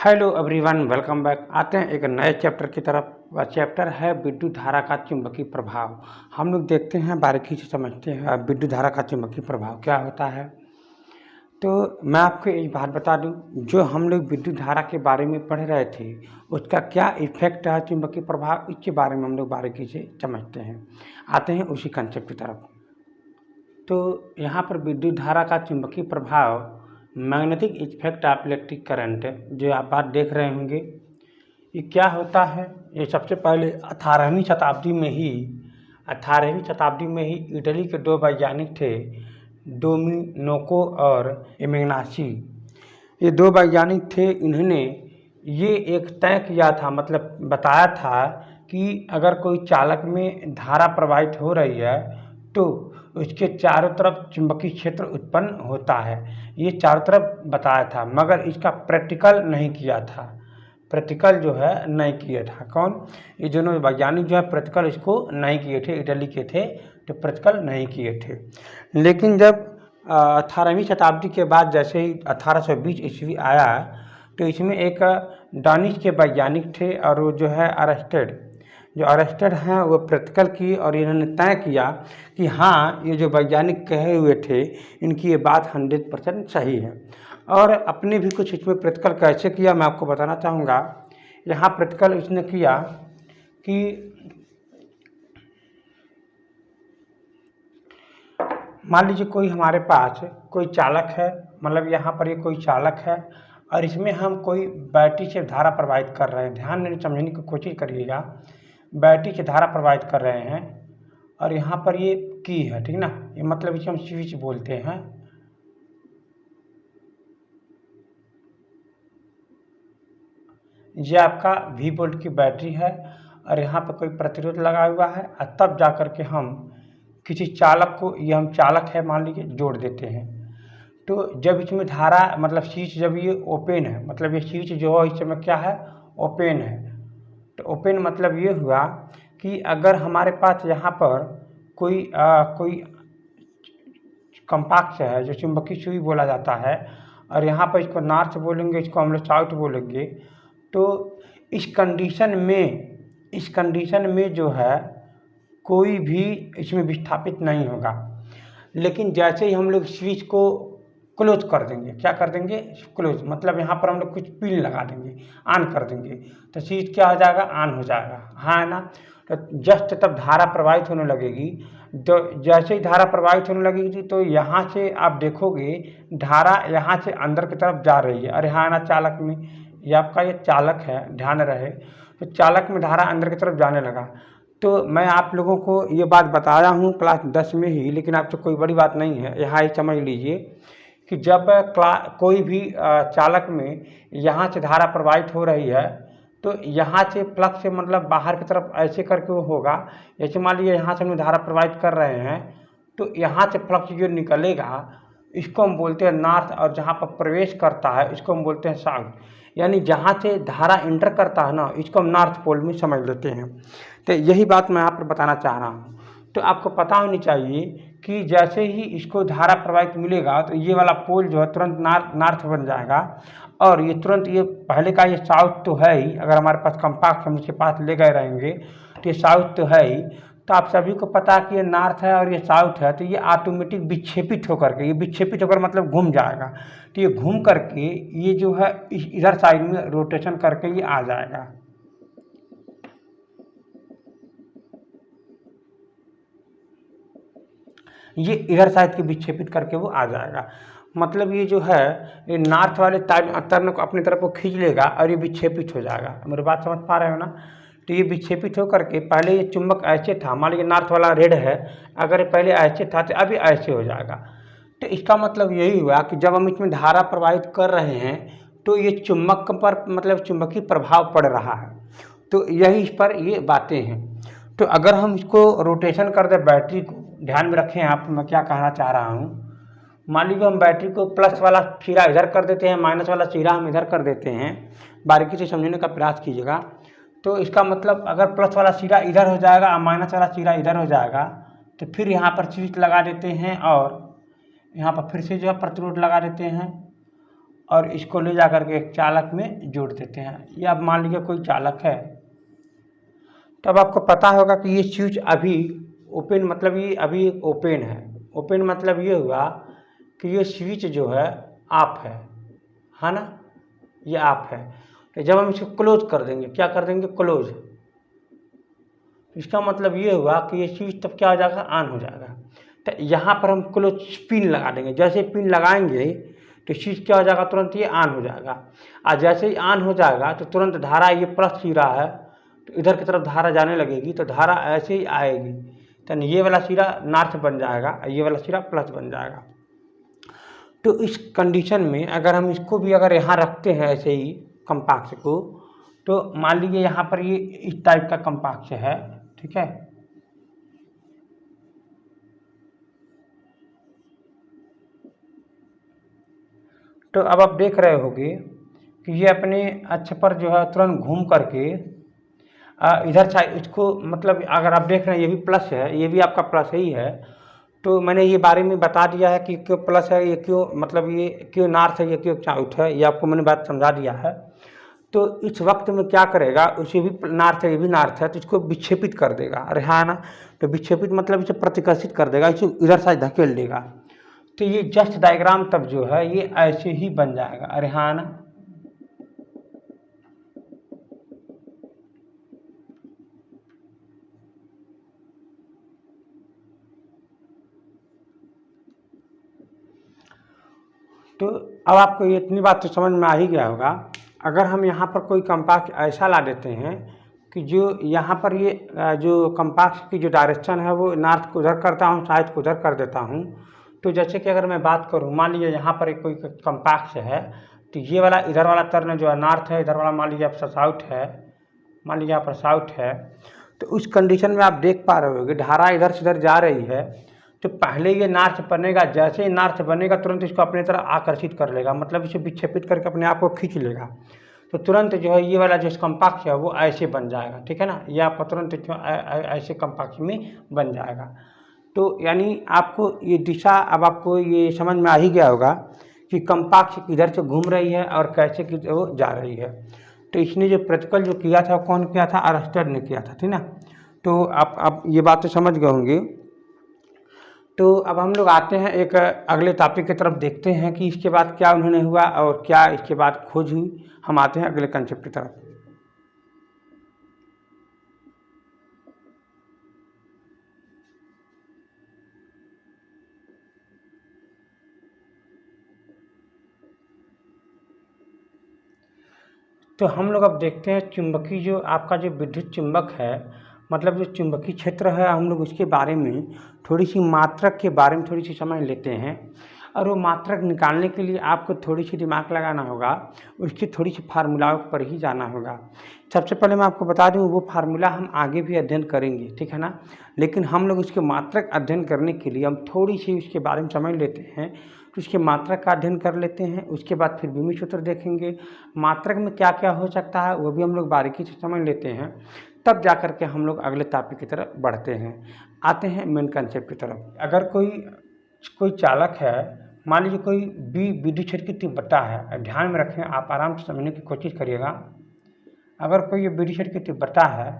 Hello everyone, welcome back. आते हैं एक नए चैप्टर की तरफ। वह चैप्टर है विद्युत धारा का चुंबकीय प्रभाव। हम लोग देखते हैं, बारीकी से समझते हैं विद्युत धारा का चुंबकीय प्रभाव क्या होता है। तो मैं आपको एक बात बता दूं, जो हम लोग विद्युत धारा के बारे में पढ़ रहे थे उसका क्या इफेक्ट है चुंबकीय प्रभाव, इसके बारे में हम लोग बारीकी से समझते हैं। आते हैं उसी कंसेप्ट की तरफ। तो यहाँ पर विद्युत धारा का चुंबकीय प्रभाव, magnetic effect of electric current, जो आप बात देख रहे होंगे, ये क्या होता है। ये सबसे पहले 18वीं शताब्दी में ही इटली के दो वैज्ञानिक थे, डोमिनिको और इग्नासी। ये दो वैज्ञानिक थे। इन्होंने ये एक तय किया था, मतलब बताया था कि अगर कोई चालक में धारा प्रवाहित हो रही है तो उसके चारों तरफ चुंबकीय क्षेत्र उत्पन्न होता है। ये चारों तरफ बताया था, मगर इसका प्रैक्टिकल नहीं किया था। प्रैक्टिकल जो है नहीं किया था। कौन? ये दोनों वैज्ञानिक जो है प्रैक्टिकल इसको नहीं किए थे, इटली के थे, तो प्रैक्टिकल नहीं किए थे। लेकिन जब 18वीं शताब्दी के बाद जैसे ही 1820 ईस्वी आया, तो इसमें एक डानिश के वैज्ञानिक थे और वो जो है अरेस्टेड हैं, वो प्रैक्टिकल की और इन्होंने तय किया कि हाँ, ये जो वैज्ञानिक कहे हुए थे इनकी ये बात 100% सही है। और अपने भी कुछ इसमें प्रैक्टिकल कैसे किया मैं आपको बताना चाहूँगा। यहाँ प्रैक्टिकल इसने किया कि मान लीजिए कोई हमारे पास कोई चालक है, मतलब यहाँ पर ये कोई चालक है और इसमें हम कोई बैटरी से धारा प्रवाहित कर रहे हैं। ध्यान देने समझने की कोशिश करिएगा। बैटरी से धारा प्रवाहित कर रहे हैं और यहाँ पर ये की है, ठीक ना, ये मतलब इसे हम स्विच बोलते हैं। ये आपका V वोल्ट की बैटरी है और यहाँ पर कोई प्रतिरोध लगा हुआ है और तब जा कर के हम किसी चालक को, ये हम चालक है मान लीजिए, जोड़ देते हैं। तो जब इसमें धारा, मतलब स्विच जब ये ओपन है, मतलब ये स्विच जो है इस समय क्या है, ओपन है। तो ओपन मतलब ये हुआ कि अगर हमारे पास यहाँ पर कोई कंपाक्स है जो चुंबकीय सुई बोला जाता है और यहाँ पर इसको नॉर्थ बोलेंगे, इसको हम लोग साउथ बोलेंगे, तो इस कंडीशन में जो है कोई भी इसमें विस्थापित नहीं होगा। लेकिन जैसे ही हम लोग स्विच को क्लोज कर देंगे, क्या कर देंगे, क्लोज मतलब यहाँ पर हम लोग कुछ पिन लगा देंगे, ऑन कर देंगे, तो स्विच क्या हो जाएगा, ऑन हो जाएगा, हाँ है ना। तो जस्ट तब धारा प्रवाहित होने लगेगी। तो जैसे ही धारा प्रवाहित होने लगेगी तो यहाँ से आप देखोगे धारा यहाँ से अंदर की तरफ जा रही है। अरे हाँ ना, चालक में, ये आपका ये चालक है, ध्यान रहे। तो चालक में धारा अंदर की तरफ जाने लगा। तो मैं आप लोगों को ये बात बताया हूँ क्लास 10 में ही, लेकिन आपसे कोई बड़ी बात नहीं है। यहाँ ही समझ लीजिए कि जब कोई भी चालक में यहाँ से धारा प्रवाहित हो रही है तो यहाँ से फ्लक्स से, मतलब बाहर की तरफ ऐसे करके वो होगा। जैसे मान लीजिए यहाँ से हम धारा प्रवाहित कर रहे हैं तो यहाँ से फ्लक्स जो निकलेगा इसको हम बोलते हैं नॉर्थ, और जहाँ पर प्रवेश करता है इसको हम बोलते हैं साउथ। यानी जहाँ से धारा इंटर करता है ना, इसको हम नॉर्थ पोल में समझ लेते हैं। तो यही बात मैं आप बताना चाह रहा हूँ। तो आपको पता होनी चाहिए कि जैसे ही इसको धारा प्रवाहित मिलेगा तो ये वाला पोल जो है तुरंत नॉर्थ बन जाएगा और ये तुरंत, ये पहले का ये साउथ तो है ही। अगर हमारे पास कंपास हम उसके पास ले गए रहेंगे तो ये साउथ तो है ही। तो आप सभी को पता है कि ये नॉर्थ है और ये साउथ है, तो ये ऑटोमेटिक विक्षेपित होकर के, ये विक्षेपित होकर मतलब घूम जाएगा। तो ये घूम करके ये जो है इधर साइड में रोटेशन करके ये आ जाएगा। ये इधर साइड के विक्षेपित करके वो आ जाएगा। मतलब ये जो है ये नॉर्थ वाले तरन को अपनी तरफ को खींच लेगा और ये विक्षेपित हो जाएगा। मेरी बात समझ पा रहे हो ना। तो ये विक्षेपित होकर के, पहले ये चुंबक ऐसे था, मान लीजिए नॉर्थ वाला रेड है, अगर ये पहले ऐसे था तो अभी ऐसे हो जाएगा। तो इसका मतलब यही हुआ कि जब हम इसमें धारा प्रवाहित कर रहे हैं तो ये चुंबक पर, मतलब चुंबकीय प्रभाव पड़ रहा है। तो यही इस पर ये बातें हैं। तो अगर हम इसको रोटेशन कर दें बैटरी को, ध्यान में रखें आप मैं क्या कहना चाह रहा हूँ। मान लीजिए हम बैटरी को प्लस वाला सिरा इधर कर देते हैं, माइनस वाला सिरा हम इधर कर देते हैं। बारीकी से समझने का प्रयास कीजिएगा। तो इसका मतलब अगर प्लस वाला सिरा इधर हो जाएगा और माइनस वाला सिरा इधर हो जाएगा, तो फिर यहाँ पर स्विच लगा देते हैं और यहाँ पर फिर से जो है प्रतिरोध लगा देते हैं और इसको ले जा करके एक चालक में जोड़ देते हैं। ये अब मान लीजिए कोई चालक है, तो अब आपको पता होगा कि ये स्विच अभी ओपन, मतलब ये अभी ओपन है। ओपन मतलब ये हुआ कि ये स्विच जो है ऑफ है ना, ये ऑफ है। तो जब हम इसको क्लोज कर देंगे, क्या कर देंगे, क्लोज, इसका मतलब ये हुआ कि ये स्विच तब क्या हो जाएगा, ऑन हो जाएगा। तो यहाँ पर हम क्लोज पिन लगा देंगे। जैसे पिन लगाएंगे तो स्विच क्या हो जाएगा, तुरंत ये ऑन हो जाएगा। और जैसे ही ऑन हो जाएगा तो तुरंत धारा, ये प्लस सिरा है तो इधर की तरफ धारा जाने लगेगी, तो धारा ऐसे ही आएगी। तो ये वाला सिरा नॉर्थ बन जाएगा, ये वाला सिरा प्लस बन जाएगा। तो इस कंडीशन में अगर हम इसको भी अगर यहाँ रखते हैं ऐसे ही कंपाक्स को, तो मान लीजिए यहाँ पर ये इस टाइप का कंपाक्स है, ठीक है। तो अब आप देख रहे होंगे कि ये अपने अक्ष पर जो है तुरंत घूम करके इधर साइड इसको, मतलब अगर आप देख रहे हैं ये भी प्लस है, ये भी आपका प्लस ही है। तो मैंने ये बारे में बता दिया है कि क्यों प्लस है, ये क्यों, मतलब ये क्यों नॉर्थ है, ये क्यों साउथ है, ये आपको मैंने बात समझा दिया है। तो इस वक्त में क्या करेगा, उसे भी नॉर्थ है, ये भी नॉर्थ है, तो इसको विक्षेपित कर देगा। अरे हाँ ना, तो विक्षेपित मतलब इसे प्रतिकर्षित कर देगा, इसे इधर साइड धकेल देगा। तो ये जस्ट डायग्राम तब जो है ये ऐसे ही बन जाएगा। अरे हाँ ना, तो अब आपको ये इतनी बात तो समझ में आ ही गया होगा। अगर हम यहाँ पर कोई कंपास ऐसा ला देते हैं कि जो यहाँ पर ये जो कंपास की जो डायरेक्शन है वो नॉर्थ को उधर करता हूँ, साउथ को उधर कर देता हूँ। तो जैसे कि अगर मैं बात करूँ, मान लीजिए यहाँ पर एक कोई कंपास है, तो ये वाला इधर वाला टर्न जो है नॉर्थ है, इधर वाला मान लीजिए आपका साउथ है, मान लीजिए यहाँ पर साउथ है। तो उस कंडीशन में आप देख पा रहे होगे धारा इधर से इधर जा रही है। तो पहले ये नॉर्थ बनेगा, जैसे ही नॉर्थ बनेगा तुरंत इसको अपने तरफ आकर्षित कर लेगा, मतलब इसे विक्षेपित करके अपने आप को खींच लेगा। तो तुरंत जो है ये वाला जो कंपाक्स है वो ऐसे बन जाएगा, ठीक है ना, ये आपका तुरंत ऐसे कंपाक्स में बन जाएगा। तो यानी आपको ये दिशा अब आपको ये समझ में आ ही गया होगा कि कंपाक्स किधर से घूम रही है और कैसे कि वो जा रही है। तो इसने जो प्रतिकल जो किया था कौन किया था, अरस्टेड ने किया था, ठीक ना। तो आप ये बात तो समझ गए होंगे। तो अब हम लोग आते हैं एक अगले टॉपिक की तरफ, देखते हैं कि इसके बाद क्या उन्होंने हुआ और क्या इसके बाद खोज हुई। हम आते हैं अगले कंसेप्ट की तरफ। तो हम लोग अब देखते हैं चुंबकीय जो आपका जो विद्युत चुंबक है, मतलब जो चुंबकीय क्षेत्र है, हम लोग उसके बारे में थोड़ी सी मात्रक के बारे में थोड़ी सी समझ लेते हैं। और वो मात्रक निकालने के लिए आपको थोड़ी सी दिमाग लगाना होगा, उसकी थोड़ी सी फार्मूलाओं पर ही जाना होगा। सबसे पहले मैं आपको बता दूं वो फार्मूला हम आगे भी अध्ययन करेंगे, ठीक है ना। लेकिन हम लोग उसके मात्रक अध्ययन करने के लिए हम थोड़ी सी उसके बारे में समझ लेते हैं। तो उसके मात्रक का अध्ययन कर लेते हैं, उसके बाद फिर भूमि सूत्र देखेंगे, मात्रक में क्या क्या हो सकता है वो भी हम लोग बारीकी से समझ लेते हैं। तब जा कर के हम लोग अगले टॉपिक की तरफ बढ़ते हैं, आते हैं मेन कंसेप्ट की तरफ। अगर कोई चालक है, मान लीजिए कोई विद्युत क्षेत्र की तीव्रता है, ध्यान में रखें, आप आराम से समझने की कोशिश करिएगा। अगर कोई विद्युत क्षेत्र की तीव्रता है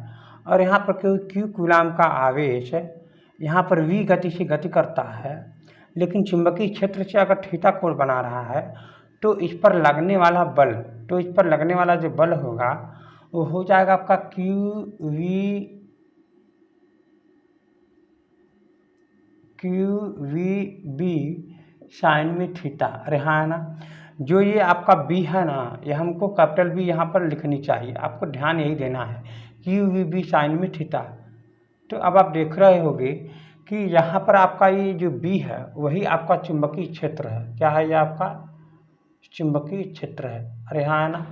और यहाँ पर कोई क्यू कूलाम का आवेश यहाँ पर v गति से गति करता है, लेकिन चुंबकीय क्षेत्र से अगर थीटा कोण बना रहा है, तो इस पर लगने वाला बल, तो इस पर लगने वाला जो बल होगा वो हो जाएगा आपका क्यू वी बी साइन में थीटा। अरे हाँ ना, जो ये आपका बी है ना, ये हमको कैपिटल बी यहाँ पर लिखनी चाहिए, आपको ध्यान यही देना है, क्यू वी बी साइन में थीटा। तो अब आप देख रहे होंगे कि यहाँ पर आपका ये जो बी है वही आपका चुंबकीय क्षेत्र है। क्या है, ये आपका चुंबकीय क्षेत्र है। अरे हाँ ना,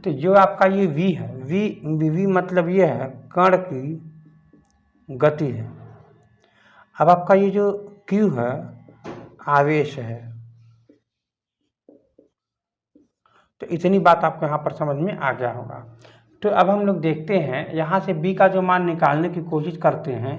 तो जो आपका ये वी है, वी मतलब ये है कण की गति है। अब आपका ये जो क्यू है आवेश है। तो इतनी बात आपको यहाँ पर समझ में आ गया होगा। तो अब हम लोग देखते हैं यहाँ से बी का जो मान निकालने की कोशिश करते हैं।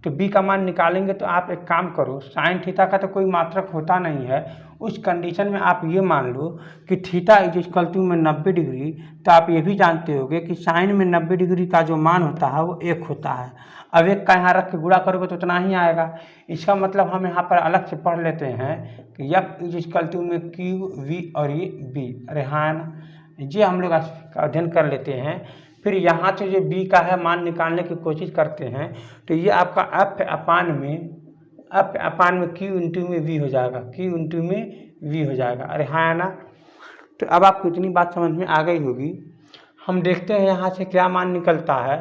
तो बी का मान निकालेंगे तो आप एक काम करो, साइन थीटा का तो कोई मात्रक होता नहीं है, उस कंडीशन में आप ये मान लो कि थीटा इज इक्वल टू में 90 डिग्री, तो आप ये भी जानते होंगे कि साइन में 90 डिग्री का जो मान होता है वो 1 होता है। अब 1 का यहाँ रख के गुणा करोगे तो उतना ही आएगा। इसका मतलब हम यहाँ पर अलग से पढ़ लेते हैं कि एफ इज इक्वल टू में क्यू वी और ये बी। अरे हाँ ना, ये हम लोग अध्ययन कर लेते हैं। फिर यहाँ से जो बी का है मान निकालने की कोशिश करते हैं, तो ये आपका एफ अपान में क्यू इंटू में वी हो जाएगा, क्यू इंटू में वी हो जाएगा। अरे हाँ ना, तो अब आपको इतनी बात समझ में आ गई होगी। हम देखते हैं यहाँ से क्या मान निकलता है।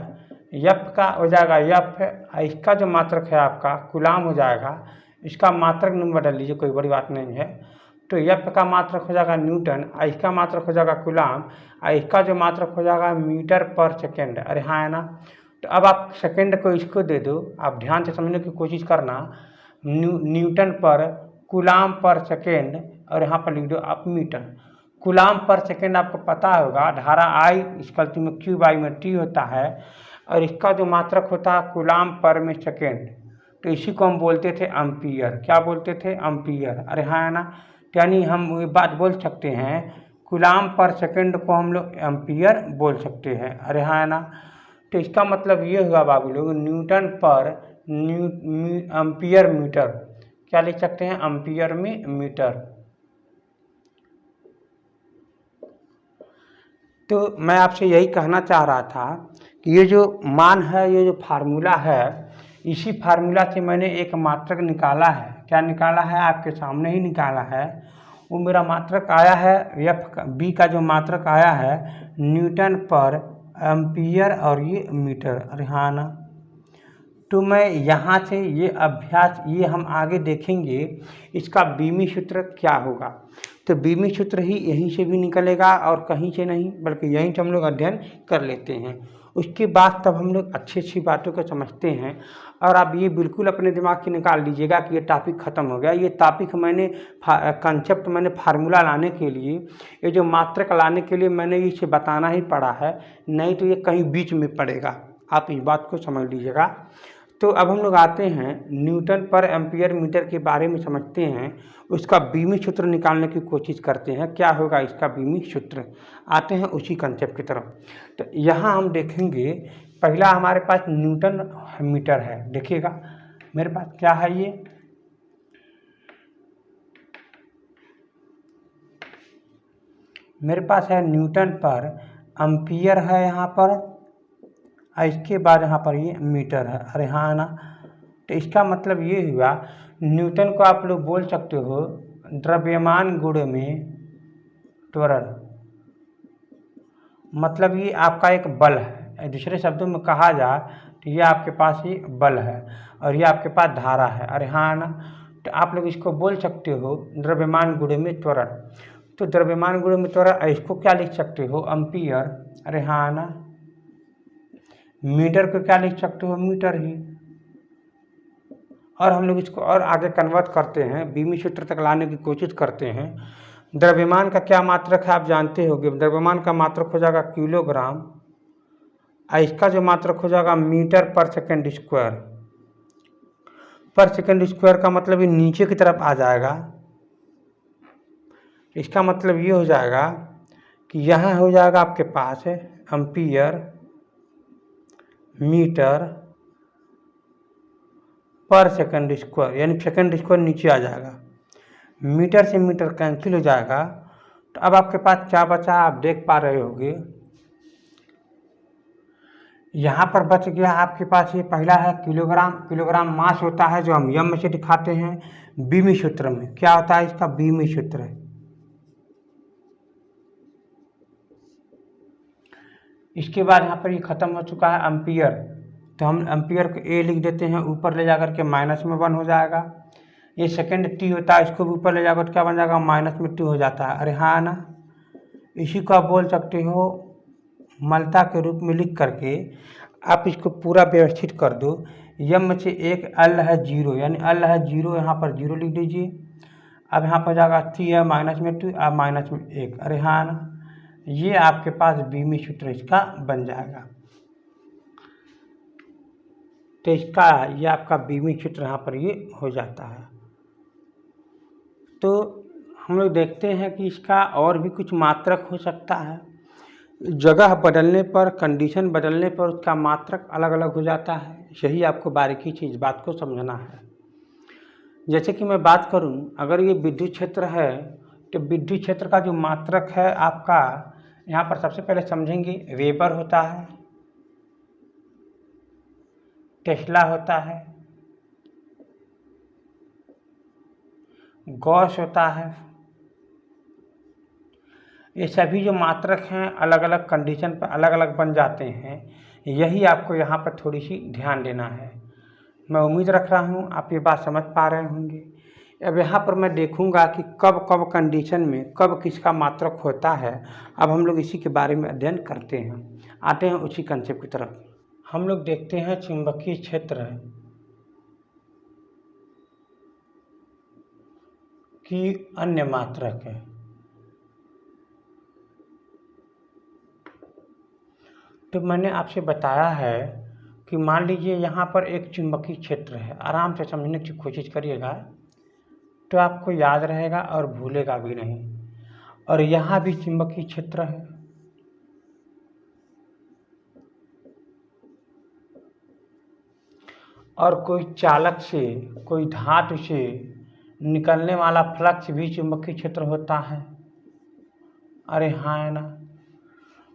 एफ का हो जाएगा एफ, इसका जो मात्रक है आपका कूलाम हो जाएगा, इसका मात्रक नंबर बदल लीजिए, कोई बड़ी बात नहीं है। तो एफ का मात्रक हो जाएगा न्यूटन, इसका मात्रक हो जाएगा कूलाम, इसका जो मात्रक हो जाएगा मीटर पर सेकेंड। अरे हाँ है ना, तो अब आप सेकेंड को इसको दे दो, आप ध्यान से समझने की कोशिश करना। न्यूटन पर कूलाम पर सेकेंड, और यहाँ पर लिख दो आप मीटर। कूलाम पर सेकेंड आपको पता होगा, धारा आई इक्वल में क्यूब आई में टी होता है, और इसका जो मात्रक होता है कूलाम पर में सेकेंड, तो इसी को हम बोलते थे एम्पियर। क्या बोलते थे? एम्पियर। अरे हाँ है ना, यानी हम ये बात बोल सकते हैं कूलाम पर सेकेंड को हम लोग एम्पियर बोल सकते हैं। अरे हाँ है ना, तो इसका मतलब ये हुआ बाबू लोग, न्यूटन पर एम्पियर मीटर, क्या लिख सकते हैं? एम्पियर में मीटर। तो मैं आपसे यही कहना चाह रहा था कि ये जो मान है, ये जो फार्मूला है, इसी फार्मूला से मैंने एक मात्रक निकाला है। क्या निकाला है? आपके सामने ही निकाला है। वो मेरा मात्रक आया है एफ का, बी का जो मात्रक आया है न्यूटन पर एम्पियर और ये मीटर। अरे हाँ ना, तो मैं यहाँ से ये अभ्यास, ये हम आगे देखेंगे इसका बीमी सूत्र क्या होगा। तो बीमी सूत्र ही यहीं से भी निकलेगा और कहीं से नहीं, बल्कि यहीं से हम लोग अध्ययन कर लेते हैं। उसके बाद तब हम लोग अच्छी अच्छी बातों को समझते हैं। और आप ये बिल्कुल अपने दिमाग से निकाल लीजिएगा कि ये टॉपिक ख़त्म हो गया। ये टॉपिक मैंने कंसेप्ट मैंने फार्मूला लाने के लिए, ये जो मात्रक लाने के लिए मैंने इसे बताना ही पड़ा है, नहीं तो ये कहीं बीच में पड़ेगा। आप इस बात को समझ लीजिएगा। तो अब हम लोग आते हैं न्यूटन पर एम्पियर मीटर के बारे में समझते हैं, उसका बीमी सूत्र निकालने की कोशिश करते हैं। क्या होगा इसका बीमी सूत्र? आते हैं उसी कंसेप्ट की तरफ। तो यहाँ हम देखेंगे, पहला हमारे पास न्यूटन मीटर है। देखिएगा मेरे पास क्या है, ये मेरे पास है न्यूटन पर एम्पियर है यहाँ पर, इसके बाद यहाँ पर ये मीटर है। अरे हाँ ना, तो इसका मतलब ये हुआ, न्यूटन को आप लोग बोल सकते हो द्रव्यमान गुण में त्वरण, मतलब ये आपका एक बल है। दूसरे शब्दों में कहा जाए तो ये आपके पास ही बल है और ये आपके पास धारा है। अरे हाँ ना, तो आप लोग इसको बोल सकते हो द्रव्यमान गुण में त्वरण। तो द्रव्यमान गुण में त्वरण, इसको क्या लिख सकते हो? एम्पियर। अरे हाँ ना, मीटर को क्या लिख सकते हो? मीटर ही। और हम लोग इसको और आगे कन्वर्ट करते हैं, बीमी सूत्र तक लाने की कोशिश करते हैं। द्रव्यमान का क्या मात्रक है आप जानते होंगे। द्रव्यमान का मात्रक हो जाएगा किलोग्राम, इसका जो मात्रक हो जाएगा मीटर पर सेकेंड स्क्वायर। पर सेकेंड स्क्वायर का मतलब ये नीचे की तरफ आ जाएगा। इसका मतलब ये हो जाएगा कि यहाँ हो जाएगा आपके पास है एम्पियर मीटर पर सेकेंड स्क्वायर, यानी सेकेंड स्क्वायर नीचे आ जाएगा, मीटर से मीटर कैंसिल हो जाएगा। तो अब आपके पास क्या बचा आप देख पा रहे होंगे, यहाँ पर बच गया आपके पास ये पहला है किलोग्राम। किलोग्राम मास होता है जो हम यम से दिखाते हैं। बीमी सूत्र में क्या होता है इसका? बीमी सूत्र है। इसके बाद यहाँ पर ये खत्म हो चुका है एम्पियर, तो हम एम्पियर को ए लिख देते हैं, ऊपर ले जाकर के माइनस में 1 हो जाएगा। ये सेकेंड टी होता है, इसको भी ऊपर ले जाकर क्या बन जाएगा? माइनस में 2 हो जाता है। अरे हाँ ना, इसी को आप बोल सकते हो मलता के रूप में लिख करके आप इसको पूरा व्यवस्थित कर दो। यम में से एक एल है 0, यानी एल है 0, यहाँ पर 0 लिख दीजिए। अब यहाँ पर जाएगा 3 है माइनस में 2, अब माइनस में 1। अरे हाँ ना, ये आपके पास बीमी सूत्र इसका बन जाएगा। तो इसका ये आपका बीमी क्षेत्र यहाँ पर ये हो जाता है। तो हम लोग देखते हैं कि इसका और भी कुछ मात्रक हो सकता है। जगह बदलने पर, कंडीशन बदलने पर उसका मात्रक अलग अलग हो जाता है। यही आपको बारीकी से इस बात को समझना है। जैसे कि मैं बात करूं, अगर ये विद्युत क्षेत्र है तो विद्युत क्षेत्र का जो मात्रक है आपका, यहाँ पर सबसे पहले समझेंगे वेबर होता है, टेस्ला होता है, गॉस होता है। ये सभी जो मात्रक हैं अलग अलग कंडीशन पर अलग अलग बन जाते हैं। यही आपको यहाँ पर थोड़ी सी ध्यान देना है। मैं उम्मीद रख रहा हूँ आप ये बात समझ पा रहे होंगे। अब यहाँ पर मैं देखूँगा कि कब कब कंडीशन में कब किसका मात्रक होता है। अब हम लोग इसी के बारे में अध्ययन करते हैं, आते हैं उसी कंसेप्ट की तरफ। हम लोग देखते हैं चुंबकीय क्षेत्र की अन्य मात्रक है। तो मैंने आपसे बताया है कि मान लीजिए यहाँ पर एक चुंबकीय क्षेत्र है। आराम से समझने की कोशिश करिएगा तो आपको याद रहेगा और भूलेगा भी नहीं। और यहाँ भी चुंबकीय क्षेत्र है, और कोई चालक से, कोई धातु से निकलने वाला फ्लक्स भी चुंबकीय क्षेत्र होता है। अरे हाँ है ना,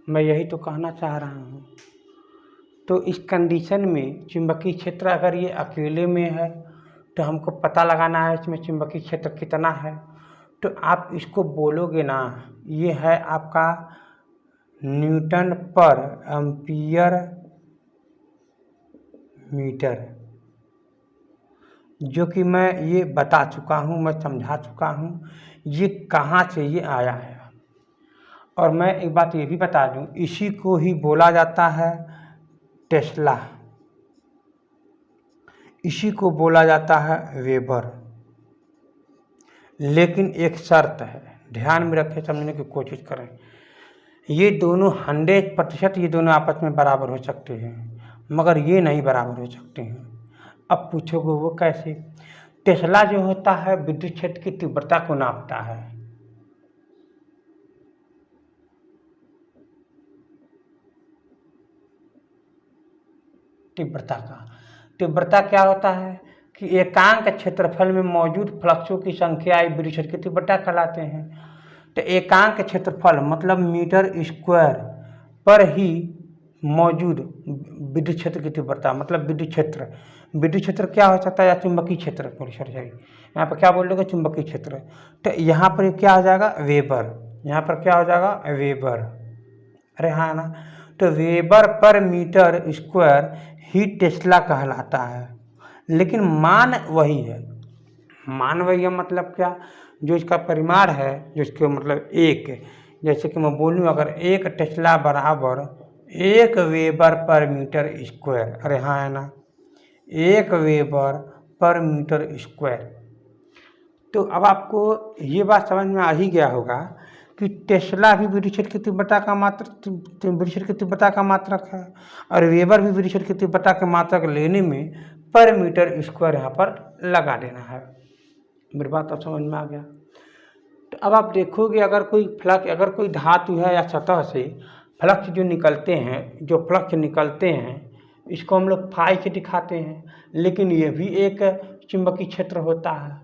मैं यही तो कहना चाह रहा हूँ। तो इस कंडीशन में चुंबकीय क्षेत्र अगर ये अकेले में है तो हमको पता लगाना है इसमें चुंबकीय क्षेत्र कितना है। तो आप इसको बोलोगे ना, ये है आपका न्यूटन पर एम्पियर मीटर, जो कि मैं ये बता चुका हूँ, मैं समझा चुका हूँ ये कहाँ से ये आया है। और मैं एक बात ये भी बता दूँ, इसी को ही बोला जाता है टेस्ला, इसी को बोला जाता है वेबर। लेकिन एक शर्त है, ध्यान में रखें, समझने की कोशिश करें। ये दोनों 100% ये दोनों आपस में बराबर हो सकते हैं, मगर ये नहीं बराबर हो सकते हैं। अब पूछोगे वो कैसे? टेस्ला जो होता है विद्युत क्षेत्र की तीव्रता को नापता है। तीव्रता क्या होता है कि एकांक क्षेत्रफल में मौजूद फ्लक्सों की संख्या विद्युत क्षेत्र की तीव्रता कहलाते हैं। तो एकांक क्षेत्रफल मतलब मीटर स्क्वायर पर ही मौजूद विद्युत क्षेत्र की तीव्रता, मतलब विद्युत क्षेत्र क्या हो सकता है, या चुंबकीय क्षेत्र, सॉरी यहाँ पर क्या बोल रहे हो, चुंबकीय क्षेत्र। तो यहाँ पर क्या हो जाएगा, वेबर। यहाँ पर क्या हो जाएगा, वेबर। अरे हाँ ना, तो वेबर पर मीटर स्क्वायर ही टेस्ला कहलाता है। लेकिन मान वही है, मतलब क्या, जो इसका परिमाण है, जो इसके मतलब एक, जैसे कि मैं बोलूँ अगर एक टेस्ला बराबर 1 वेबर पर मीटर स्क्वायर। अरे हाँ है ना, 1 वेबर पर मीटर स्क्वायर। तो अब आपको ये बात समझ में आ ही गया होगा कि टेस्ला भी विद्युत क्षेत्र की तीव्रता का मात्रक है, और वेबर भी विद्युत क्षेत्र की तीव्रता का मात्रक लेने में पर मीटर स्क्वायर यहाँ पर लगा देना है। मेरी बात अब समझ में आ गया। तो अब आप देखोगे अगर कोई धातु है या सतह से फ्लक्स जो निकलते हैं, इसको हम लोग फाई से दिखाते हैं। लेकिन ये भी एक चुंबकीय क्षेत्र होता है।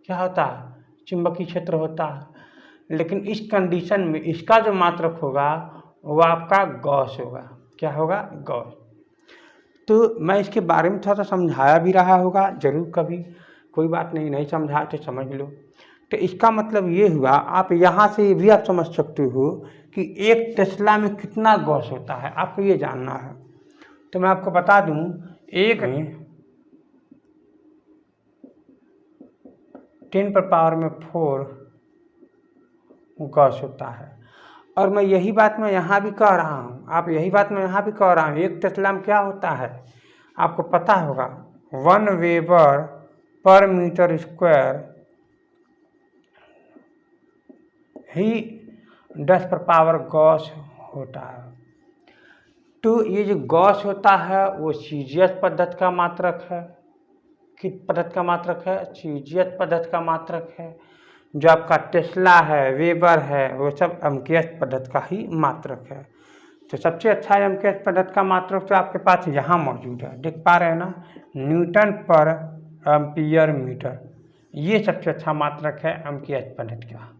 क्या होता है, चुंबकीय क्षेत्र होता है। लेकिन इस कंडीशन में इसका जो मात्रक होगा वो आपका गॉस होगा। क्या होगा, गॉस। तो मैं इसके बारे में थोड़ा सा समझाया भी रहा होगा जरूर कभी, कोई बात नहीं समझा तो समझ लो। तो इसका मतलब ये हुआ, आप यहाँ से भी आप समझ सकते हो कि एक टेस्ला में कितना गॉस होता है, आपको ये जानना है। तो मैं आपको बता दूं, एक 10⁴ गॉस होता है। और मैं यही बात मैं यहाँ भी कह रहा हूँ, एक टेस्ला में क्या होता है आपको पता होगा, 1 वेबर पर मीटर स्क्वायर ही 10⁻⁴ गॉस होता है। तो ये जो गॉस होता है वो सीजीएस पद्धति का मात्रक है। किस पद्धति का मात्रक है? सीजीएस पद्धति का मात्रक है। जो आपका टेस्ला है, वेबर है, वो सब एमकेएस पद्धति का ही मात्रक है। तो सबसे अच्छा एमकेएस पद्धति का मात्रक तो आपके पास यहाँ मौजूद है, देख पा रहे हैं ना, न्यूटन पर एम्पियर मीटर। ये सबसे अच्छा मात्रक है एमकेएस पद्धति का।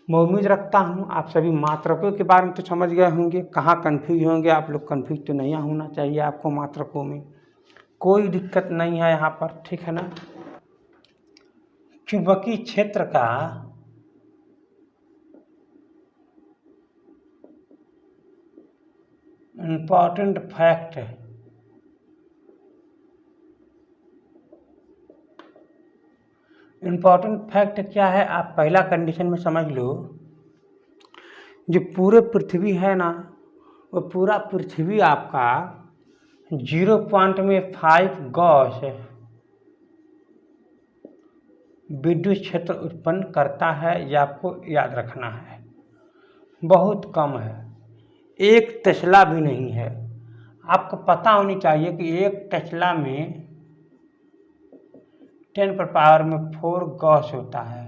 मैं उम्मीद रखता हूँ आप सभी मात्रकों के बारे में तो समझ गए होंगे। कहाँ कन्फ्यूज होंगे आप लोग? कन्फ्यूज तो नहीं होना चाहिए आपको मात्रकों में, कोई दिक्कत नहीं है यहाँ पर, ठीक है ना। चुंबकीय क्षेत्र का इम्पॉर्टेंट फैक्ट, इम्पॉर्टेंट फैक्ट क्या है? आप पहला कंडीशन में समझ लो, जो पूरे पृथ्वी है ना, वो पूरा पृथ्वी आपका 0.5 गॉस विद्युत क्षेत्र उत्पन्न करता है, ये आपको याद रखना है। बहुत कम है, 1 टेस्ला भी नहीं है। आपको पता होनी चाहिए कि 1 टेस्ला में 10⁴ गॉस होता है।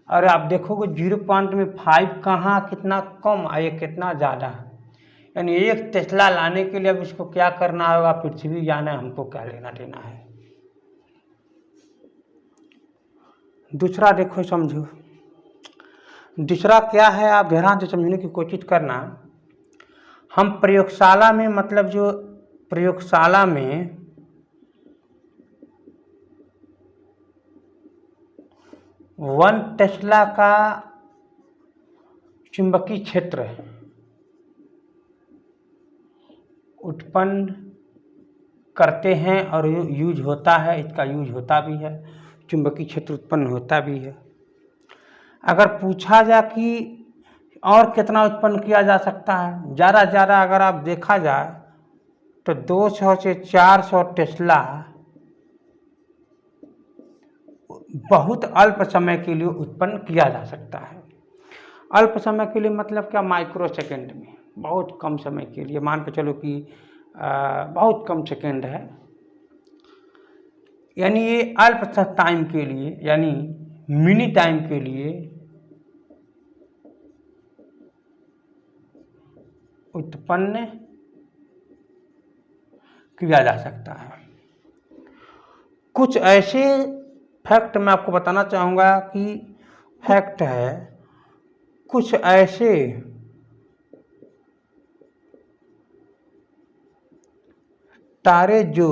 और आप देखोगे 0.5 कहाँ, कितना कम और ये कितना ज़्यादा है। यानी 1 टेस्ला लाने के लिए अब इसको क्या करना होगा? पृथ्वी जाना है, हमको क्या लेना देना है। दूसरा देखो, समझो दूसरा क्या है, आप ध्यान से समझने की कोशिश करना। हम प्रयोगशाला में, मतलब जो प्रयोगशाला में 1 टेस्ला का चुंबकीय क्षेत्र उत्पन्न करते हैं और यूज होता है, इसका यूज होता भी है, चुंबकीय क्षेत्र उत्पन्न होता भी है। अगर पूछा जाए कि और कितना उत्पन्न किया जा सकता है, ज़्यादा ज़्यादा अगर आप देखा जाए तो 200 से 400 टेस्ला बहुत अल्प समय के लिए उत्पन्न किया जा सकता है। अल्प समय के लिए मतलब क्या? माइक्रो सेकेंड में, बहुत कम समय के लिए, मान के चलो कि बहुत कम सेकेंड है। यानी ये अल्प टाइम के लिए, यानी मिनी टाइम के लिए उत्पन्न किया जा सकता है। कुछ ऐसे फैक्ट मैं आपको बताना चाहूँगा कि फैक्ट है, कुछ ऐसे तारे जो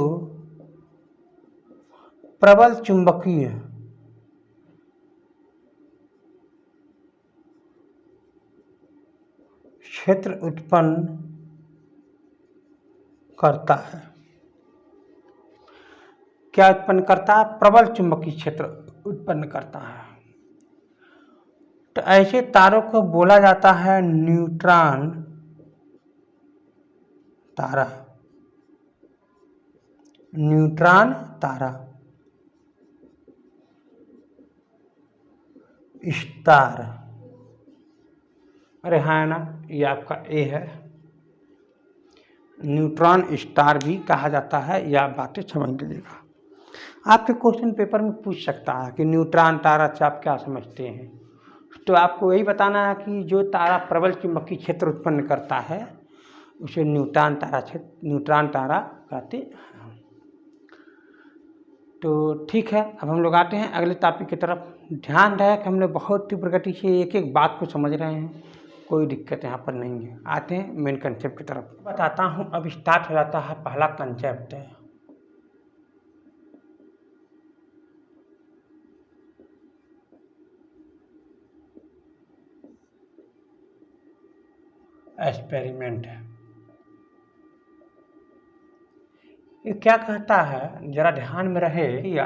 प्रबल चुंबकीय क्षेत्र उत्पन्न करता है। क्या उत्पन्न करता है? प्रबल चुंबकीय क्षेत्र उत्पन्न करता है। तो ऐसे तारों को बोला जाता है न्यूट्रॉन तारा। न्यूट्रॉन तारा, स्टार। अरे हाँ ना, ये आपका ए है। न्यूट्रॉन स्टार भी कहा जाता है, यह आप बातें समझ लीजिएगा। आपके क्वेश्चन पेपर में पूछ सकता है कि न्यूट्रॉन तारा से आप क्या समझते हैं। तो आपको यही बताना है कि जो तारा प्रबल चुंबकीय क्षेत्र उत्पन्न करता है उसे न्यूट्रॉन तारा कहते हैं। तो ठीक है, अब हम लोग आते हैं अगले टॉपिक की तरफ। ध्यान रहे कि हम लोग बहुत ही प्रगति से एक एक बात को समझ रहे हैं, कोई दिक्कत यहाँ पर नहीं है। आते हैं मेन कंसेप्ट की तरफ, बताता हूँ। अब स्टार्ट हो जाता है पहला कंसेप्ट, एक्सपेरिमेंट। ये क्या कहता है, जरा ध्यान में रहे या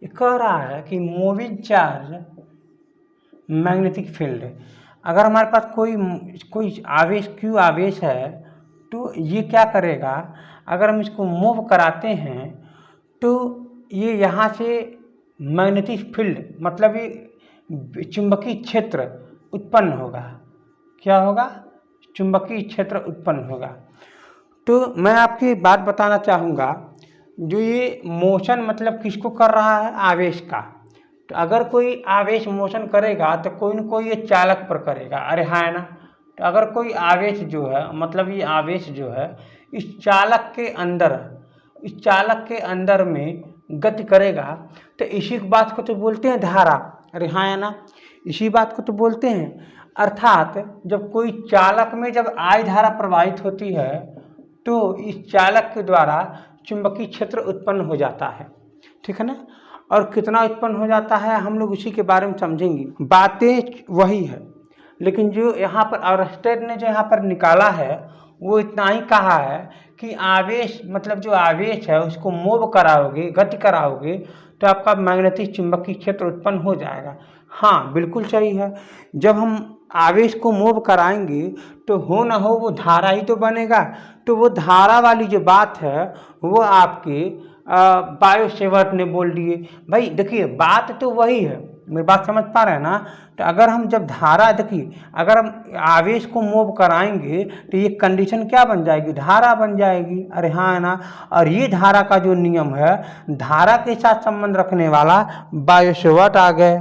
ये कह रहा है कि मूविंग चार्ज मैग्नेटिक फील्ड, अगर हमारे पास कोई आवेश Q आवेश है तो ये क्या करेगा, अगर हम इसको मूव कराते हैं तो ये यहाँ से मैग्नेटिक फील्ड मतलब ये चुंबकीय क्षेत्र उत्पन्न होगा। क्या होगा? चुंबकीय क्षेत्र उत्पन्न होगा। तो मैं आपकी बात बताना चाहूँगा, जो ये मोशन मतलब किसको कर रहा है? आवेश का। तो अगर कोई आवेश मोशन करेगा तो कोई न कोई ये चालक पर करेगा, अरे हाँ ना। तो अगर कोई आवेश जो है मतलब ये आवेश जो है इस चालक के अंदर में गति करेगा, तो इसी बात को तो बोलते हैं धारा, अरे हाँ है ना, इसी बात को तो बोलते हैं। अर्थात जब कोई चालक में जब I धारा प्रवाहित होती है तो इस चालक के द्वारा चुंबकीय क्षेत्र उत्पन्न हो जाता है, ठीक है ना। और कितना उत्पन्न हो जाता है हम लोग उसी के बारे में समझेंगे। बातें वही है, लेकिन जो यहाँ पर ऑरस्टेड ने जो यहाँ पर निकाला है वो इतना ही कहा है कि आवेश मतलब जो आवेश है उसको मूव कराओगे, गति कराओगे तो आपका मैग्नेटिक चुंबकीय क्षेत्र उत्पन्न हो जाएगा। हाँ बिल्कुल सही है, जब हम आवेश को मूव कराएंगे तो हो ना हो वो धारा ही तो बनेगा। तो वो धारा वाली जो बात है वो आपके बायोसेवर्ट ने बोल दिए। भाई देखिए बात तो वही है, मेरी बात समझ पा रहे हैं ना। तो अगर हम जब धारा, देखिए अगर हम आवेश को मूव कराएंगे तो ये कंडीशन क्या बन जाएगी? धारा बन जाएगी, अरे हाँ है ना। और ये धारा का जो नियम है, धारा के साथ संबंध रखने वाला बायोसेवर्ट आ गए।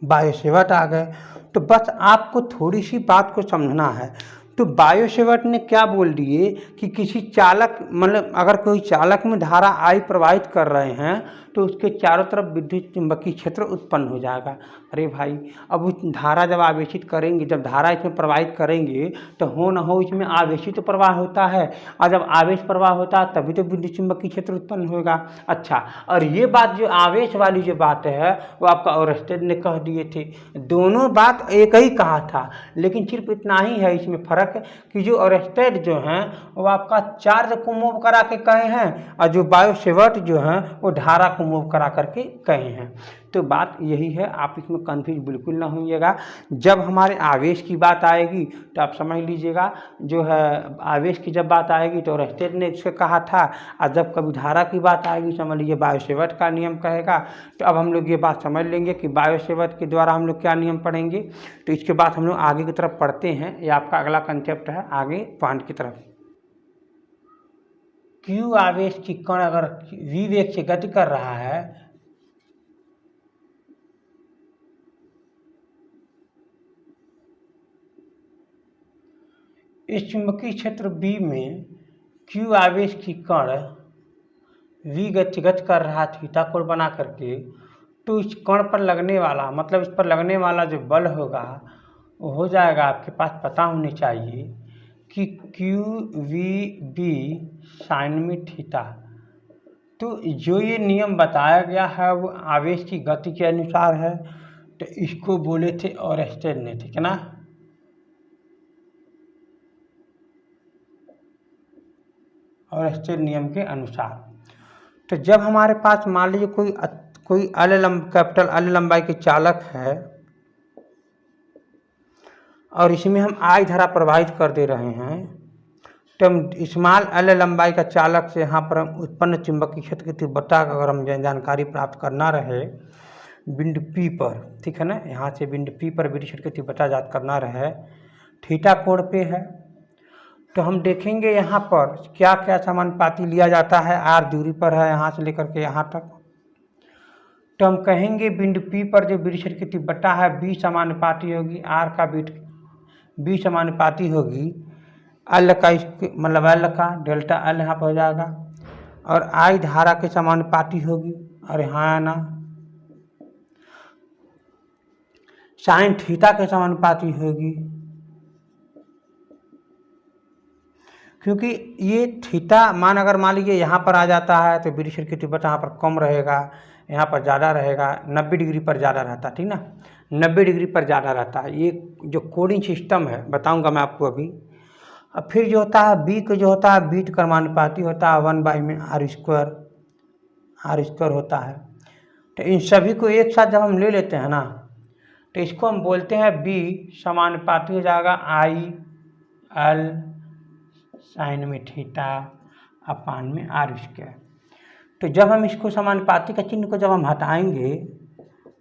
बायोसेवर्ट आ गए। तो बस आपको थोड़ी सी बात को समझना है। तो बायोसेवर्ट ने क्या बोल दिए कि किसी चालक मतलब अगर कोई चालक में धारा I प्रवाहित कर रहे हैं तो उसके चारों तरफ विद्युत चुंबकीय क्षेत्र उत्पन्न हो जाएगा। अरे भाई अब उस धारा जब आवेशित करेंगे, जब धारा इसमें प्रवाहित करेंगे तो हो ना हो इसमें आवेशित तो प्रवाह होता है, और जब आवेश प्रवाह होता है तभी तो विद्युत चुंबकीय क्षेत्र उत्पन्न होगा। अच्छा, और ये बात जो आवेश वाली जो बात है वो आपका ऑरस्टेड ने कह दिए थे। दोनों बात एक ही कहा था, लेकिन सिर्फ इतना ही है इसमें फर्क कि जो ऑरस्टेड जो हैं वो आपका चार्ज को मूव करा के कहे हैं, और जो बायोसेवर्ट जो हैं वो धारा को मूव करा करके कहे हैं। तो बात यही है, आप इसमें कंफ्यूज बिल्कुल ना होइएगा। जब हमारे आवेश की बात आएगी तो आप समझ लीजिएगा, जो है आवेश की जब बात आएगी तो ऑरस्टेड ने इससे कहा था, और जब कभी धारा की बात आएगी समझ लीजिए बायोसेवर्ट का नियम कहेगा। तो अब हम लोग ये बात समझ लेंगे कि बायोसेवर्ट के द्वारा हम लोग क्या नियम पढ़ेंगे। तो इसके बाद हम लोग आगे की तरफ पढ़ते हैं, ये आपका अगला कंसेप्ट है आगे पॉइंट की तरफ। Q आवेश की कण अगर V वेग से गति कर रहा है इस चुंबकीय क्षेत्र B में Q आवेश की कण V गतिगत कर रहा थीटा कोण बना करके, तो इस कण पर लगने वाला मतलब इस पर लगने वाला जो बल होगा वो हो जाएगा, आपके पास पता होनी चाहिए कि QVB साइन में थीटा। तो जो ये नियम बताया गया है वो आवेश की गति के अनुसार है, तो इसको बोले थे ऑरस्टेड ने, ठीक है ना। ऑरस्टेड नियम के अनुसार। तो जब हमारे पास मान लीजिए कोई कैपिटल L लंबाई के चालक है और इसमें हम I धारा प्रवाहित कर दे रहे हैं, तो हम स्मॉल L लंबाई का चालक से यहाँ पर हम उत्पन्न चुंबकीय क्षेत्र की तीव्रता का अगर हम जानकारी प्राप्त करना रहे बिंदु P पर, ठीक है ना, यहाँ से बिंदु P पर विद्युत क्षेत्र की तीव्रता ज्ञात करना रहे, थीटा कोण पे है, तो हम देखेंगे यहाँ पर क्या क्या समानुपाती लिया जाता है। R दूरी पर है यहाँ से लेकर के यहाँ तक, तो हम कहेंगे बिंदु P पर जो विद्युत क्षेत्र की तीव्रता है B समानुपाती होगी R का, B समानुपाती होगी L का, मतलब L का डेल्टा L यहाँ पर हो जाएगा, और I धारा के समानुपाती होगी, अरे हाँ ना, साइन थीटा के समानुपाती होगी, क्योंकि ये थीटा मान अगर मान लीजिए यहाँ पर आ जाता है तो विद्युत क्षेत्र की तीव्रता यहाँ पर कम रहेगा, यहाँ पर ज़्यादा रहेगा, 90 डिग्री पर ज़्यादा रहता, ठीक ना, 90 डिग्री पर ज़्यादा रहता है। ये जो कोडिंग सिस्टम है बताऊंगा मैं आपको अभी। अब फिर जो होता है बी को जो होता है बीट क्रमानुपाती होता है 1 में आर स्क्वायर होता है। तो इन सभी को एक साथ जब हम ले लेते हैं ना तो इसको हम बोलते हैं बी समानुपाती हो जाएगा आई एल साइन में थीटा अपान में आर स्क्वायर। तो जब हम इसको समानुपाती का चिन्ह को जब हम हटाएंगे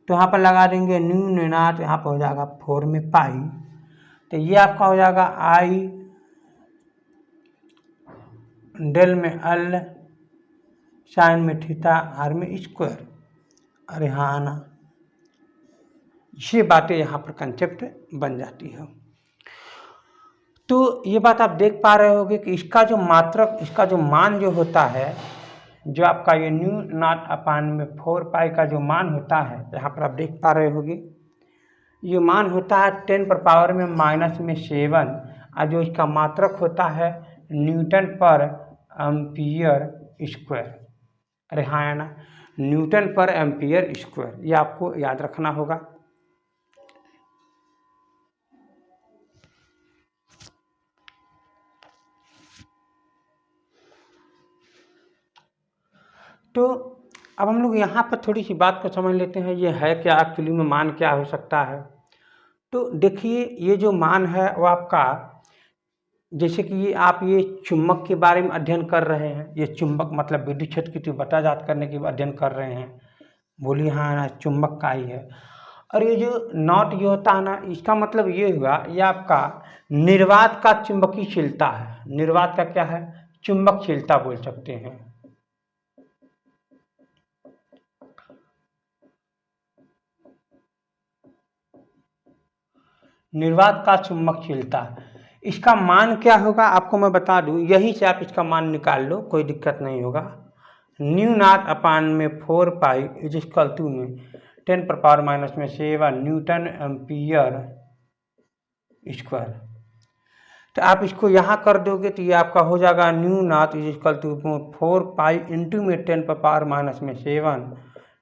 तो यहाँ पर लगा देंगे न्यू नॉट, यहाँ पर हो जाएगा 4 में पाई। तो ये आपका हो जाएगा आई डेल में एल साइन में थीटा आर में स्क्वायर। अरे हाँ आना, ये बातें यहाँ पर कंसेप्ट बन जाती है। तो ये बात आप देख पा रहे होगे कि इसका जो मात्रक, इसका जो मान जो होता है, जो आपका ये न्यू नॉट अपान में 4 पाई का जो मान होता है, यहाँ पर आप देख पा रहे होगे ये मान होता है 10⁻⁻⁷ और जो इसका मात्रक होता है न्यूटन पर एम्पियर स्क्वायर। अरे हाँ है ना, न्यूटन पर एम्पियर स्क्वायर, ये आपको याद रखना होगा। तो अब हम लोग यहाँ पर थोड़ी सी बात को समझ लेते हैं, ये है क्या एक्चुअली में, मान क्या हो सकता है। तो देखिए ये जो मान है वो आपका, जैसे कि ये आप ये चुंबक के बारे में अध्ययन कर रहे हैं, ये चुंबक मतलब विद्युत क्षेत्र की तीव्रता ज्ञात करने की अध्ययन कर रहे हैं, बोलिए हाँ ना, चुंबक का ही है। और ये जो नॉट ये होता है ना, इसका मतलब ये हुआ ये आपका निर्वात का चुंबकीयशीलता है। निर्वात का क्या है, चुंबकशीलता बोल सकते हैं। निर्वात का चुंबकशीलता, इसका मान क्या होगा आपको मैं बता दूं, यहीं से आप इसका मान निकाल लो, कोई दिक्कत नहीं होगा। न्यू नॉट अपान में 4 पाई इज इक्वल टू में 10⁻⁻⁷ न्यूटन एम्पियर स्क्वायर। तो आप इसको यहाँ कर दोगे तो ये आपका हो जाएगा mu naught is equal to 4 pi into में 10⁻⁻⁷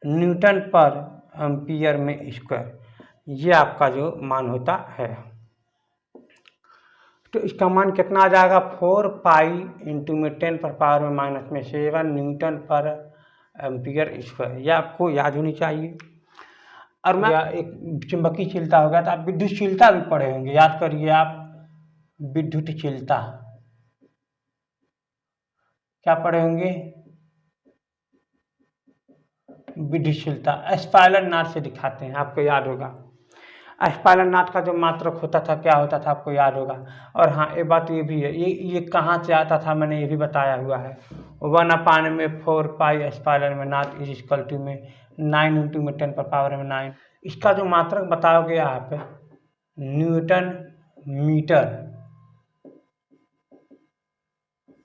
न्यूटन पर एम्पियर में स्क्वायर। ये आपका जो मान होता है, तो इसका मान कितना आ जाएगा 4 पाई इंटू में 10⁻⁻⁷ न्यूटन पर एम्पियर स्क्वायर। ये आपको याद होनी चाहिए। और मैं एक चुंबकीयशीलता होगा तो आप विद्युतशीलता भी पढ़े होंगे, याद करिए आप, विद्युतशीलता क्या पढ़े होंगे, विद्युतशीलता स्पाइरल नॉट से दिखाते हैं, आपको याद होगा। स्पाइरल नॉट का जो मात्रक होता था क्या होता था आपको याद होगा। और हाँ एक बात ये भी है, ये कहाँ से आता था मैंने ये भी बताया हुआ है, 1 में 4 पाई स्पाइरल में नॉट इज इक्वल टू में 9 इंटू में 10⁻⁹। इसका जो मात्रक बताओगे आप न्यूटन मीटर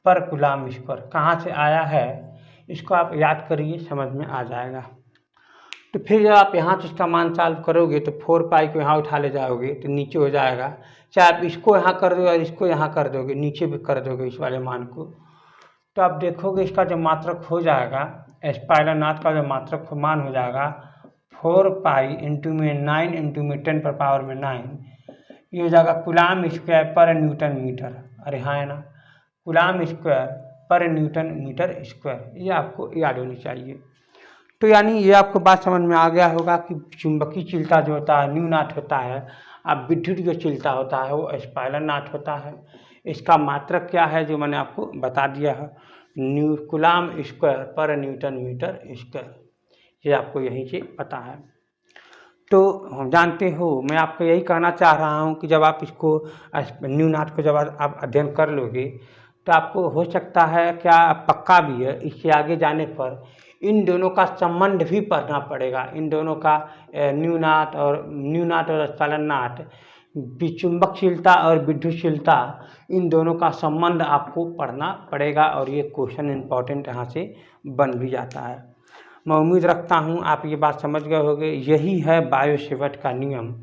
पर कूलम स्क्वायर, कहाँ से आया है इसको आप याद करिए, समझ में आ जाएगा। तो फिर जब आप यहाँ से इसका मान सॉल्व करोगे तो 4 पाई को यहाँ उठा ले जाओगे तो नीचे हो जाएगा, चाहे आप इसको यहाँ कर दो और इसको यहाँ कर दोगे, नीचे भी कर दोगे इस वाले मान को, तो आप देखोगे इसका जो मात्रक हो जाएगा, स्पाइरल नॉट का जो मात्रक मान हो जाएगा 4 पाई इंटू में 9 इंटू में 10⁻⁹, ये हो जाएगा कूलम स्क्वायर पर न्यूटन मीटर। अरे हाँ है ना, कूलम स्क्वायर पर न्यूटन मीटर स्क्वायर, ये आपको याद होनी चाहिए। तो यानी ये आपको बात समझ में आ गया होगा कि चुंबकीयशीलता जो होता है न्यू नॉट होता है, अब विद्युत जो चिलता होता है वो स्पाइरल नॉट होता है। इसका मात्रक क्या है जो मैंने आपको बता दिया है, कूलम स्क्वायर पर न्यूटन मीटर स्क्वायर, ये आपको यहीं से पता है। तो हम जानते हो, मैं आपको यही कहना चाह रहा हूँ कि जब आप इसको न्यू नॉट को जब आप अध्ययन कर लोगे तो आपको हो सकता है, क्या पक्का भी है, इससे आगे जाने पर इन दोनों का संबंध भी पढ़ना पड़ेगा। इन दोनों का न्यू नॉट और स्पाइरल नॉट, चुंबकशीलता और विद्युतशीलता, इन दोनों का संबंध आपको पढ़ना पड़ेगा और ये क्वेश्चन इम्पोर्टेंट यहाँ से बन भी जाता है। मैं उम्मीद रखता हूँ आप ये बात समझ गए होंगे। यही है बायो-सेवर्ट का नियम।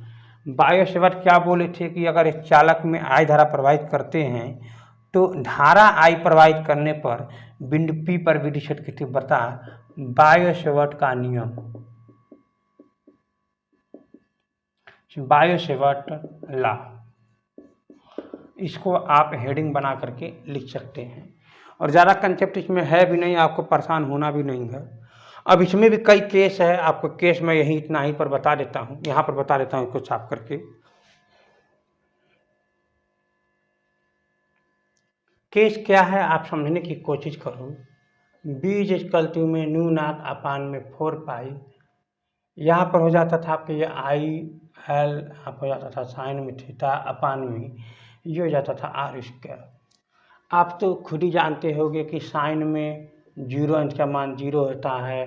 बायो-सेवर्ट क्या बोले थे कि अगर एक चालक में I धारा प्रवाहित करते हैं तो धारा I प्रवाहित करने पर बिंदु P पर विद्युत क्षेत्र की तीव्रता, बायो-सेवर्ट का नियम, बायो-सेवर्ट लॉ। इसको आप हेडिंग बना करके लिख सकते हैं। और ज़्यादा कंसेप्ट इसमें है भी नहीं, आपको परेशान होना भी नहीं है। अब इसमें भी कई केस है, आपको केस मैं यही इतना ही पर बता देता हूँ, यहाँ पर बता देता हूँ इसको छाप करके। केस क्या है आप समझने की कोशिश करो। बी इज इक्वल टू में न्यू नाट अपान में 4 पाई, यहाँ पर हो जाता था आपके ये आई एल, यहाँ पर हो जाता था साइन में थीटा अपान में ये हो जाता था आर स्क्वायर। आप तो खुद ही जानते होंगे कि साइन में 0 अंश का मान 0 होता है,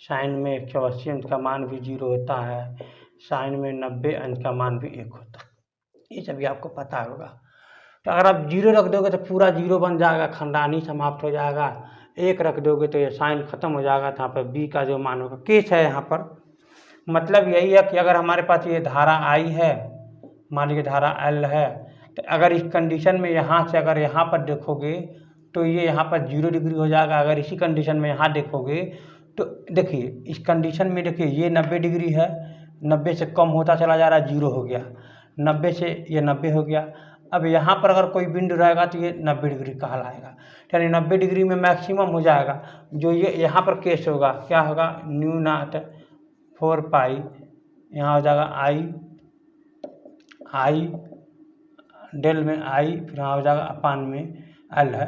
साइन में 180 अंश का मान भी 0 होता है, साइन में 90 अंश का मान भी 1 होता है, ये सभी आपको पता होगा। तो अगर आप 0 रख दोगे तो पूरा 0 बन जाएगा, खानदानी समाप्त हो जाएगा। 1 रख दोगे तो ये साइन खत्म हो जाएगा, तो यहाँ पर बी का जो मान होगा। केस है यहाँ पर मतलब यही है कि अगर हमारे पास ये धारा आई है, मान लीजिए धारा एल है, तो अगर इस कंडीशन में यहाँ से अगर यहाँ पर देखोगे तो ये यहाँ पर 0 डिग्री हो जाएगा। अगर इसी कंडीशन में यहाँ देखोगे तो देखिए इस कंडीशन में देखिए ये 90 डिग्री है, 90 से कम होता चला जा रहा है, 0 हो गया, 90 से ये 90 हो गया। अब यहाँ पर अगर कोई बिंदु रहेगा तो ये 90 डिग्री कहलाएगा, यानी 90 डिग्री में मैक्सिमम हो जाएगा। जो ये यहाँ पर केस होगा क्या होगा, न्यू नाट 4 पाई, यहाँ हो जाएगा आई डेल में आई, फिर यहाँ हो जाएगा अपान में एल है,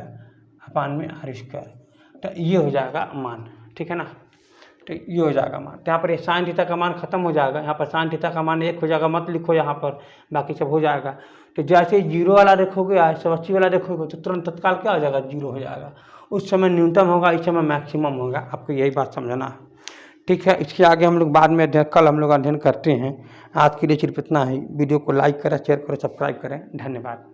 अपान में आर स्क्वायर, तो ये हो जाएगा मान, ठीक है ना। तो ये हो जाएगा मान, तो यहाँ पर ये साइन थीटा का मान खत्म हो जाएगा, यहाँ पर साइन थीटा का मान 1 हो जाएगा, मत लिखो यहाँ पर, बाकी सब हो जाएगा। तो जैसे 0 वाला देखोगे 180 वाला देखोगे तो तुरंत तत्काल क्या हो जाएगा, 0 हो जाएगा। उस समय न्यूनतम होगा, इस समय मैक्सिमम होगा, आपको यही बात समझना है, ठीक है। इसके आगे हम लोग बाद में कल हम लोग अध्ययन करते हैं। आज के लिए सिर्फ इतना ही। वीडियो को लाइक करें, शेयर करें, सब्सक्राइब करें। धन्यवाद।